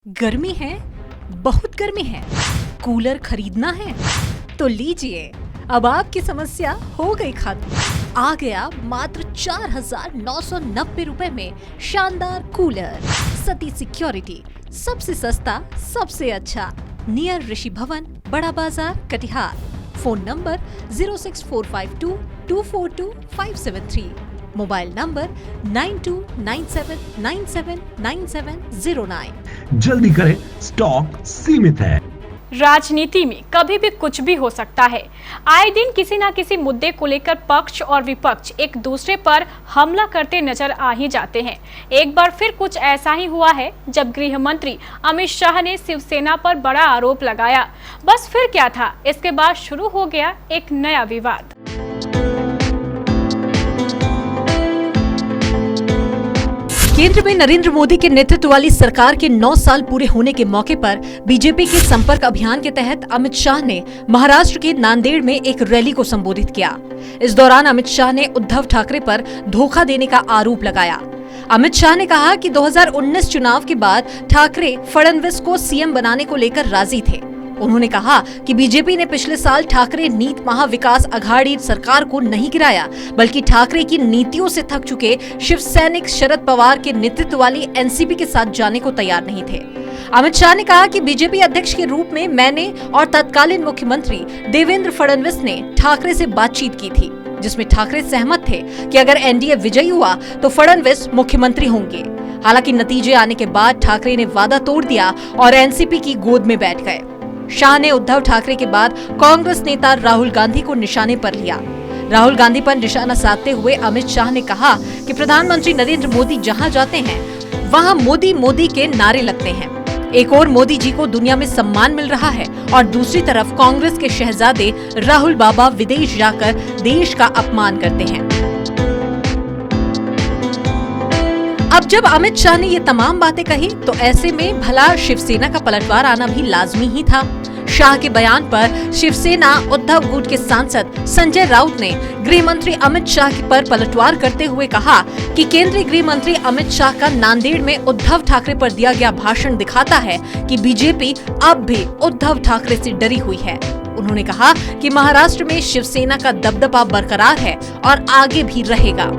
गर्मी है, बहुत गर्मी है, कूलर खरीदना है तो लीजिए, अब आपकी समस्या हो गई खत्म। आ गया मात्र 4,990 रुपए में शानदार कूलर। सती सिक्योरिटी, सबसे सस्ता, सबसे अच्छा। नियर ऋषि भवन, बड़ा बाजार, Katihar. Phone number 06452 242 573। Mobile number 9297979709। जल्दी करें, स्टॉक सीमित है। राजनीति में कभी भी कुछ भी हो सकता है। आए दिन किसी न किसी मुद्दे को लेकर पक्ष और विपक्ष एक दूसरे पर हमला करते नजर आ ही जाते हैं। एक बार फिर कुछ ऐसा ही हुआ है जब गृह मंत्री अमित शाह ने शिवसेना पर बड़ा आरोप लगाया। बस फिर क्या था, इसके बाद शुरू हो गया एक नया विवाद। केंद्र में नरेंद्र मोदी के नेतृत्व वाली सरकार के 9 साल पूरे होने के मौके पर बीजेपी के संपर्क अभियान के तहत अमित शाह ने महाराष्ट्र के नांदेड़ में एक रैली को संबोधित किया। इस दौरान अमित शाह ने उद्धव ठाकरे पर धोखा देने का आरोप लगाया। अमित शाह ने कहा कि 2019 चुनाव के बाद ठाकरे फडणवीस को सीएम बनाने को लेकर राजी थे। उन्होंने कहा कि बीजेपी ने पिछले साल ठाकरे नीत महाविकास अघाड़ी सरकार को नहीं गिराया, बल्कि ठाकरे की नीतियों से थक चुके शिव सैनिक शरद पवार के नेतृत्व वाली एनसीपी के साथ जाने को तैयार नहीं थे। अमित शाह ने कहा कि बीजेपी अध्यक्ष के रूप में मैंने और तत्कालीन मुख्यमंत्री देवेंद्र फडणवीस ने ठाकरे से बातचीत की थी, जिसमें ठाकरे सहमत थे कि अगर एनडीए विजयी हुआ तो फडणवीस मुख्यमंत्री होंगे। हालांकि नतीजे आने के बाद ठाकरे ने वादा तोड़ दिया और एनसीपी की गोद में बैठ गए। शाह ने उद्धव ठाकरे के बाद कांग्रेस नेता राहुल गांधी को निशाने पर लिया। राहुल गांधी पर निशाना साधते हुए अमित शाह ने कहा कि प्रधानमंत्री नरेंद्र मोदी जहां जाते हैं वहां मोदी मोदी के नारे लगते हैं। एक और मोदी जी को दुनिया में सम्मान मिल रहा है और दूसरी तरफ कांग्रेस के शहजादे राहुल बाबा विदेश जाकर देश का अपमान करते हैं। अब जब अमित शाह ने ये तमाम बातें कही तो ऐसे में भला शिवसेना का पलटवार आना भी लाजमी ही था। शाह के बयान पर शिवसेना उद्धव गुट के सांसद संजय राउत ने गृह मंत्री अमित शाह पर पलटवार करते हुए कहा कि केंद्रीय गृह मंत्री अमित शाह का नांदेड़ में उद्धव ठाकरे पर दिया गया भाषण दिखाता है कि बीजेपी अब भी उद्धव ठाकरे से डरी हुई है। उन्होंने कहा कि महाराष्ट्र में शिवसेना का दबदबा बरकरार है और आगे भी रहेगा।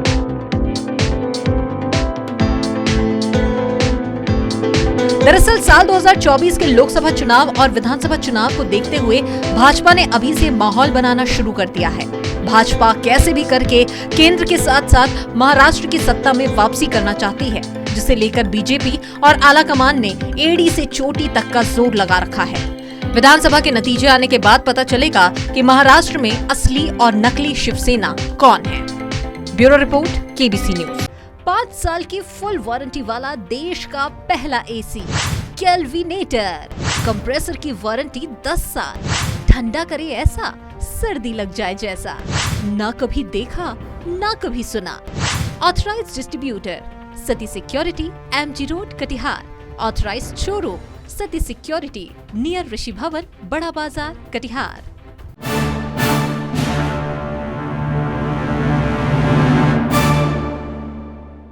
दरअसल साल 2024 के लोकसभा चुनाव और विधानसभा चुनाव को देखते हुए भाजपा ने अभी से माहौल बनाना शुरू कर दिया है। भाजपा कैसे भी करके केंद्र के साथ साथ महाराष्ट्र की सत्ता में वापसी करना चाहती है, जिसे लेकर बीजेपी और आला कमान ने एड़ी से चोटी तक का जोर लगा रखा है। विधानसभा के नतीजे आने के बाद पता चलेगा कि महाराष्ट्र में असली और नकली शिवसेना कौन है। Bureau report, KBC news. 5 साल की फुल वारंटी वाला देश का पहला एसी केल्विनेटर। कंप्रेसर की वारंटी 10 साल। ठंडा करे ऐसा, सर्दी लग जाए जैसा। ना कभी देखा, ना कभी सुना। Authorized distributor Sati security, MG road, Katihar. Authorized showroom Sati security, near Rishi Bhavan, Bara बाजार, कटिहार।